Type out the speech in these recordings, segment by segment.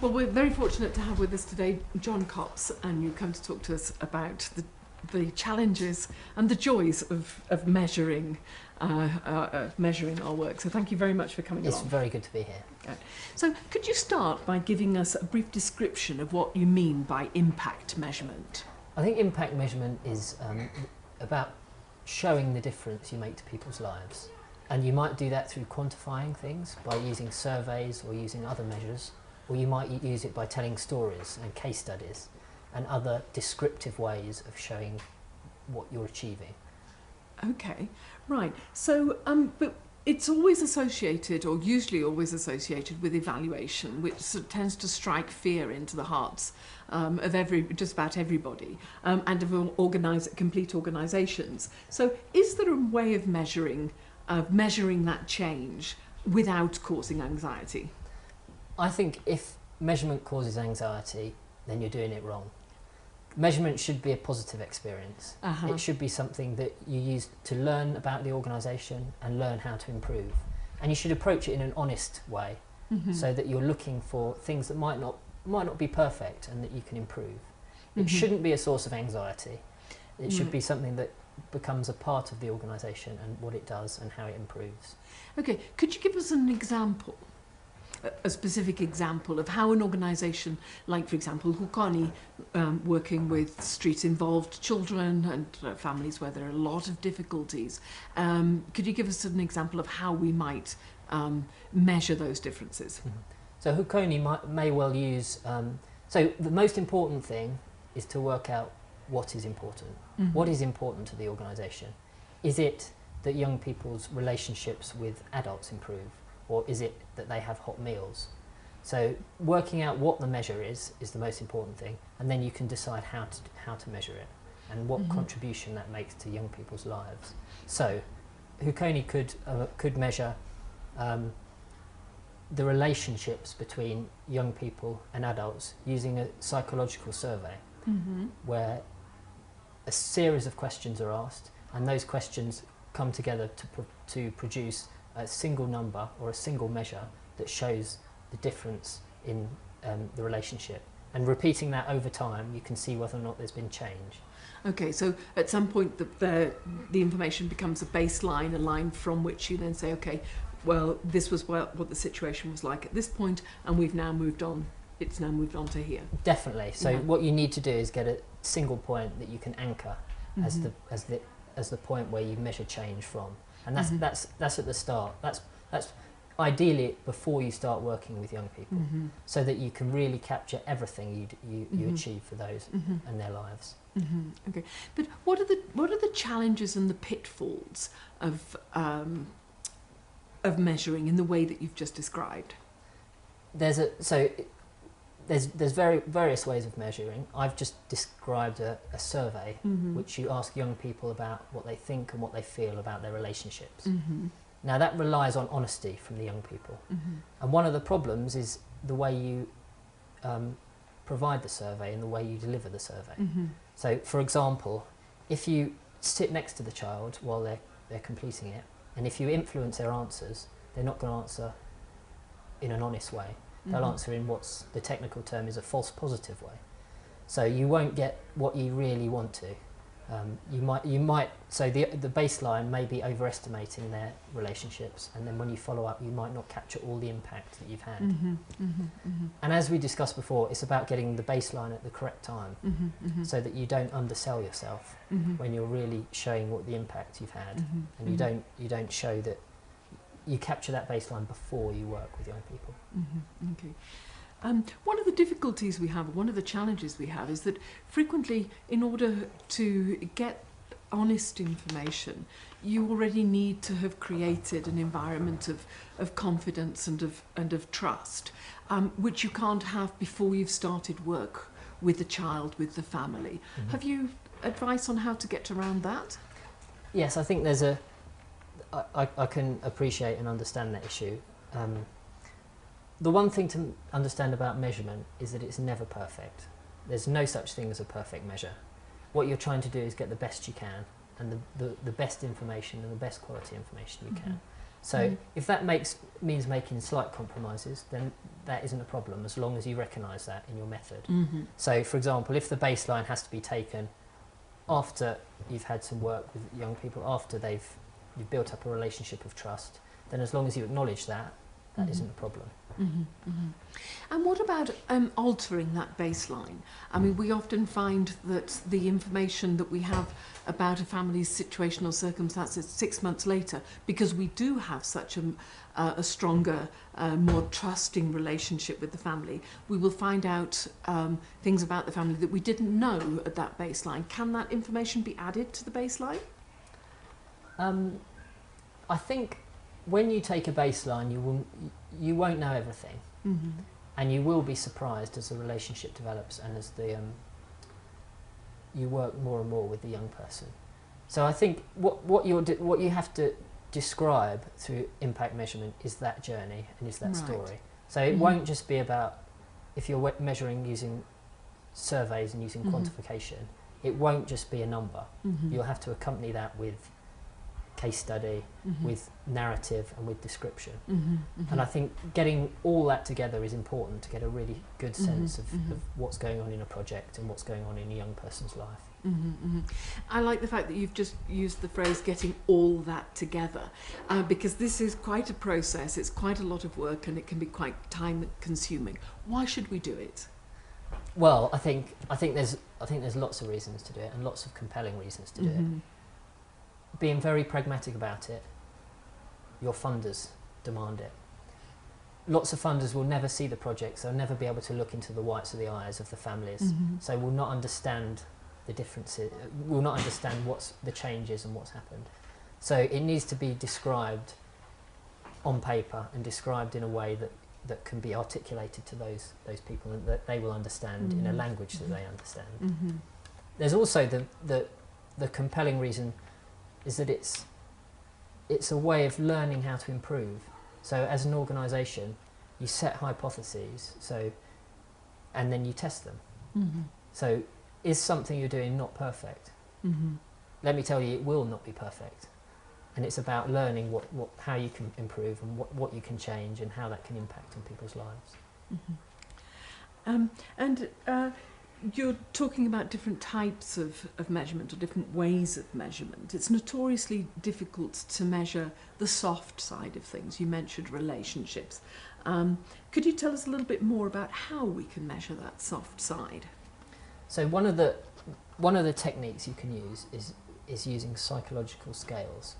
Well, we're very fortunate to have with us today John Copps, and you come to talk to us about the challenges and the joys of measuring our work. So thank you very much for coming along. It's very good to be here. Okay. So could you start by giving us a brief description of what you mean by impact measurement? I think impact measurement is about showing the difference you make to people's lives. And you might do that through quantifying things by using surveys or using other measures, or you might use it by telling stories and case studies and other descriptive ways of showing what you're achieving. Okay, right. So, but it's always associated, or usually always associated, with evaluation, which sort of tends to strike fear into the hearts of just about everybody, and of complete organisations. So, is there a way of measuring that change without causing anxiety? I think if measurement causes anxiety, then you're doing it wrong. Measurement should be a positive experience. It should be something that you use to learn about the organisation and learn how to improve. And you should approach it in an honest way, so that you're looking for things that might not be perfect and that you can improve. It shouldn't be a source of anxiety. It should be something that becomes a part of the organisation and what it does and how it improves. Okay, could you give us an example? A specific example of how an organisation like, for example, JUCONI, working with street-involved children and families where there are a lot of difficulties. Could you give us an example of how we might measure those differences? So JUCONI may well use... so the most important thing is to work out what is important. What is important to the organisation? Is it that young people's relationships with adults improve? Or is it that they have hot meals? So working out what the measure is the most important thing, and then you can decide how to measure it and what contribution that makes to young people's lives. So JUCONI could measure the relationships between young people and adults using a psychological survey, where a series of questions are asked, and those questions come together to produce a single number or a single measure that shows the difference in the relationship. And repeating that over time, you can see whether or not there's been change. Okay, so at some point the information becomes a baseline, a line from which you then say, okay, well, this was what the situation was like at this point, and we've now moved on. It's now moved on to here. Definitely. So what you need to do is get a single point that you can anchor as the point where you measure change from. And that's at the start. That's ideally before you start working with young people, so that you can really capture everything you achieve for those and their lives. Okay, but what are the challenges and the pitfalls of measuring in the way that you've just described? There's various ways of measuring. I've just described a survey which you ask young people about what they think and what they feel about their relationships. Now that relies on honesty from the young people. And one of the problems is the way you provide the survey and the way you deliver the survey. So for example, if you sit next to the child while they're completing it, and if you influence their answers, they're not going to answer in an honest way. They'll answer in what's the technical term is a false positive way. So you won't get what you really want to. You might so the baseline may be overestimating their relationships, and then when you follow up, you might not capture all the impact that you've had. And as we discussed before, it's about getting the baseline at the correct time, so that you don't undersell yourself when you're really showing what the impact you've had, and you don't show that. You capture that baseline before you work with young people. Okay. One of the difficulties we have, one of the challenges we have, is that frequently, in order to get honest information, you already need to have created an environment of confidence and of trust, which you can't have before you've started work with the child, with the family. Have you advice on how to get around that? Yes, I think there's I can appreciate and understand that issue. The one thing to understand about measurement is that it's never perfect. There's no such thing as a perfect measure. What you're trying to do is get the best you can, and the best information and the best quality information you can. So if that means making slight compromises, then that isn't a problem, as long as you recognise that in your method. So, for example, if the baseline has to be taken after you've had some work with young people, after you've built up a relationship of trust, then as long as you acknowledge that, that isn't a problem. And what about altering that baseline? I mean, we often find that the information that we have about a family's situational circumstances 6 months later, because we do have such a stronger, more trusting relationship with the family, we will find out things about the family that we didn't know at that baseline. Can that information be added to the baseline? I think when you take a baseline, you won't know everything, and you will be surprised as the relationship develops and as you work more and more with the young person. So I think what you have to describe through impact measurement is that journey and is that story. So it won't just be about, if you're measuring using surveys and using quantification, it won't just be a number. You'll have to accompany that with case study, with narrative and with description. And I think getting all that together is important to get a really good sense of what's going on in a project and what's going on in a young person's life. I like the fact that you've just used the phrase getting all that together, because this is quite a process, it's quite a lot of work, and it can be quite time consuming. Why should we do it? Well, I think there's lots of reasons to do it, and lots of compelling reasons to do it. Being very pragmatic about it, your funders demand it. Lots of funders will never see the projects, they'll never be able to look into the whites of the eyes of the families, so will not understand the differences, will not understand what's the changes and what's happened. So it needs to be described on paper and described in a way that can be articulated to those people and that they will understand in a language that they understand. There's also the compelling reason is that it's a way of learning how to improve. So as an organisation, you set hypotheses, and then you test them. So is something you're doing not perfect? Let me tell you, it will not be perfect. And it's about learning how you can improve and what you can change and how that can impact on people's lives. You're talking about different types of measurement or different ways of measurement. It's notoriously difficult to measure the soft side of things. You mentioned relationships. Could you tell us a little bit more about how we can measure that soft side? So one of the techniques you can use is using psychological scales,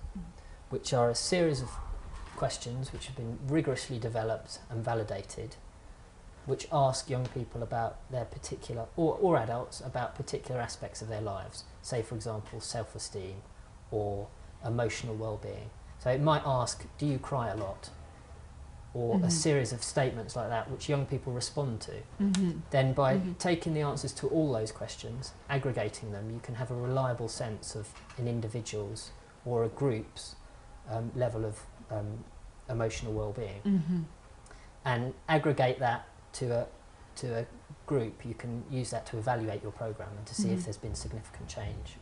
which are a series of questions which have been rigorously developed and validated, which ask young people about their particular, or adults, about particular aspects of their lives. Say, for example, self-esteem or emotional well-being. So it might ask, do you cry a lot? Or a series of statements like that, which young people respond to. Then by taking the answers to all those questions, aggregating them, you can have a reliable sense of an individual's or a group's level of emotional well-being. And aggregate that to a group, you can use that to evaluate your programme and to see if there's been significant change.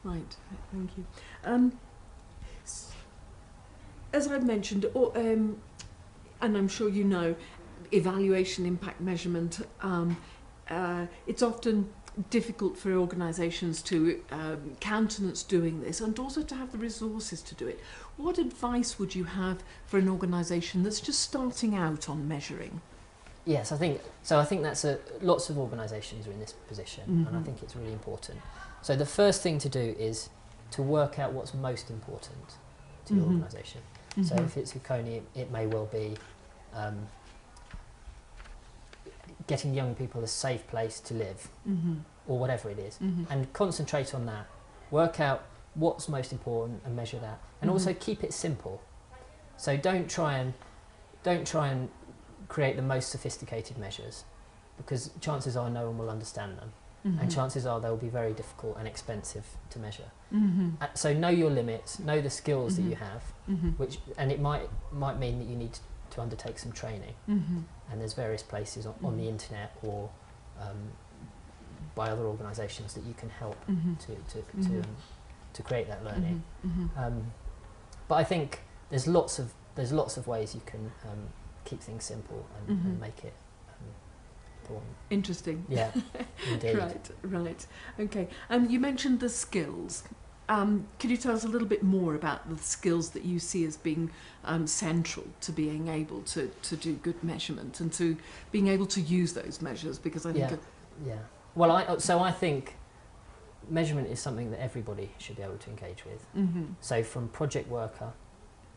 Right, thank you. As I've mentioned, and I'm sure you know, evaluation, impact measurement, it's often difficult for organisations to countenance doing this and also to have the resources to do it. What advice would you have for an organisation that's just starting out on measuring? Yes, I think that's lots of organisations are in this position, and I think it's really important. So the first thing to do is to work out what's most important to your organisation. So if it's JUCONI, it may well be getting young people a safe place to live, or whatever it is, and concentrate on that. Work out what's most important and measure that, and also keep it simple. So don't try and create the most sophisticated measures, because chances are no one will understand them, and chances are they will be very difficult and expensive to measure. So know your limits, know the skills that you have, and it might mean that you need to undertake some training. And there's various places on the internet or by other organisations that you can help to create that learning. But I think there's lots of ways you can keep things simple and make it important. Interesting. Yeah, indeed. Right. Okay. You mentioned the skills. Could you tell us a little bit more about the skills that you see as being central to being able to do good measurement and to being able to use those measures? Because I think... Well, I think measurement is something that everybody should be able to engage with. So from project worker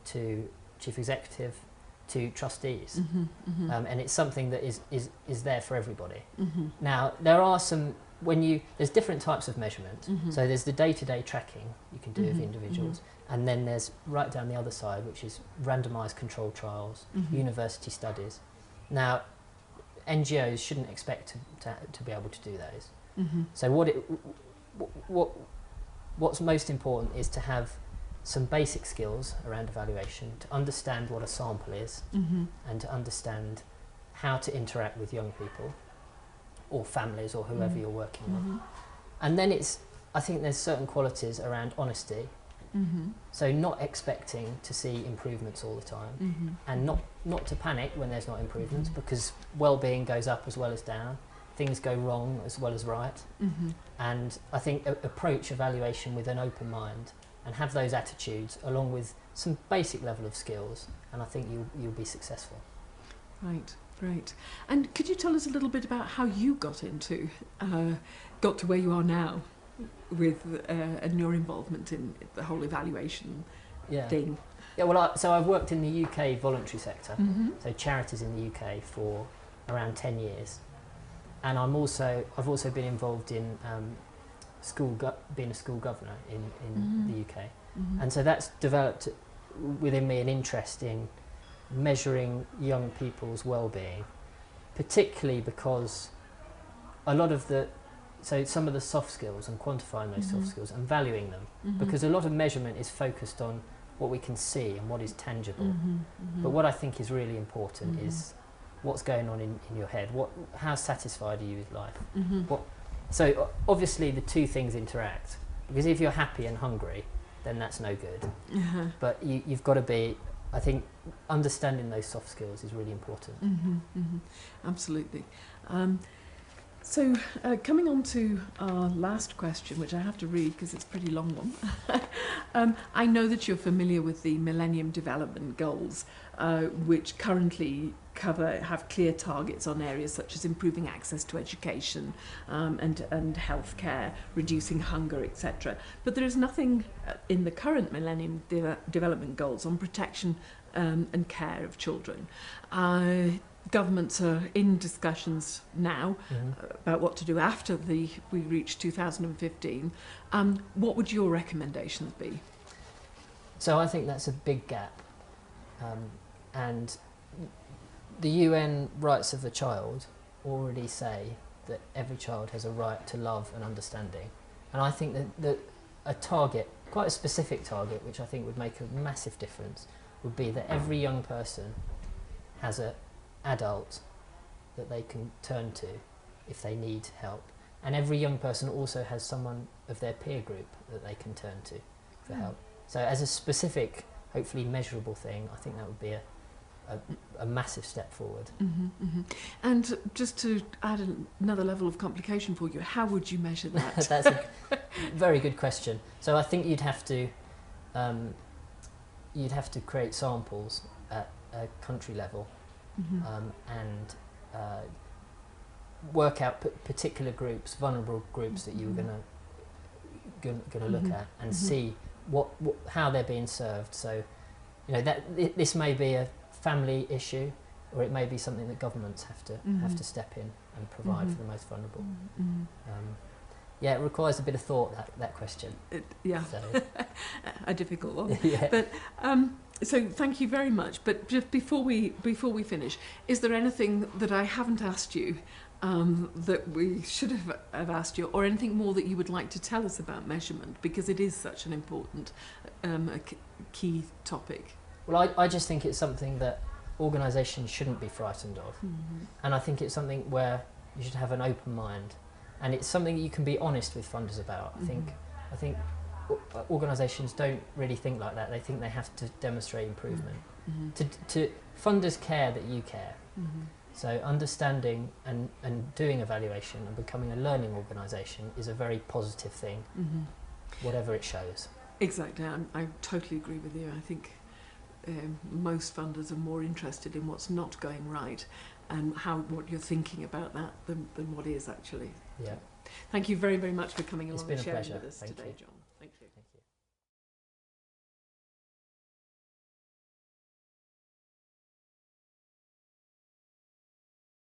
to chief executive to trustees. And it's something that is there for everybody. Now, there are some... there's different types of measurement. So there's the day-to-day tracking you can do of individuals, and then there's right down the other side, which is randomised controlled trials, university studies. Now, NGOs shouldn't expect to be able to do those. So what's most important is to have some basic skills around evaluation, to understand what a sample is, and to understand how to interact with young people or families or whoever you're working with. And then I think there's certain qualities around honesty. So not expecting to see improvements all the time, and not to panic when there's not improvements, because well-being goes up as well as down, things go wrong as well as right. And I think approach evaluation with an open mind and have those attitudes along with some basic level of skills, and I think you'll be successful. Right. Great. And could you tell us a little bit about how you got to where you are now with and your involvement in the whole evaluation thing? Yeah, well, so I've worked in the UK voluntary sector, so charities in the UK for around 10 years. And I've also been involved in being a school governor in the UK. And so that's developed within me an interest in measuring young people's well-being, particularly because some of the soft skills and quantifying those soft skills and valuing them, because a lot of measurement is focused on what we can see and what is tangible. But what I think is really important is what's going on in your head. How satisfied are you with life? So obviously the two things interact, because if you're happy and hungry, then that's no good. But you've got to be, I think, understanding those soft skills is really important. Absolutely. So coming on to our last question, which I have to read because it's a pretty long one. I know that you're familiar with the Millennium Development Goals, which currently have clear targets on areas such as improving access to education and healthcare, reducing hunger, etc. But there is nothing in the current Millennium Development Goals on protection and care of children. Governments are in discussions now about what to do after we reach 2015. What would your recommendations be? So I think that's a big gap, and the UN rights of the child already say that every child has a right to love and understanding, and I think that a target, quite a specific target, which I think would make a massive difference, would be that every young person has an adult that they can turn to if they need help, and every young person also has someone of their peer group that they can turn to for help. So as a specific, hopefully measurable thing, I think that would be a massive step forward. And just to add another level of complication for you, how would you measure that? That's a very good question. So I think you'd have to create samples at a country level, and work out particular groups, vulnerable groups that you were going to look at, and see how they're being served. So, this may be a family issue, or it may be something that governments have to step in and provide for the most vulnerable. It requires a bit of thought, that question. So. A difficult one. But so thank you very much. But just before we finish, is there anything that I haven't asked you that we should have asked you, or anything more that you would like to tell us about measurement, because it is such an important key topic? Well, I just think it's something that organisations shouldn't be frightened of, and I think it's something where you should have an open mind, and it's something you can be honest with funders about. I think organisations don't really think like that. They think they have to demonstrate improvement. Mm-hmm. To funders care that you care. Mm-hmm. So understanding and doing evaluation and becoming a learning organisation is a very positive thing, Mm-hmm. whatever it shows. Exactly, I totally agree with you. I think most funders are more interested in what's not going right and what you're thinking about that than what is actually. Yeah. Thank you very, very much for coming It's along been and a sharing pleasure. with us Thank today, you. John. Thank you.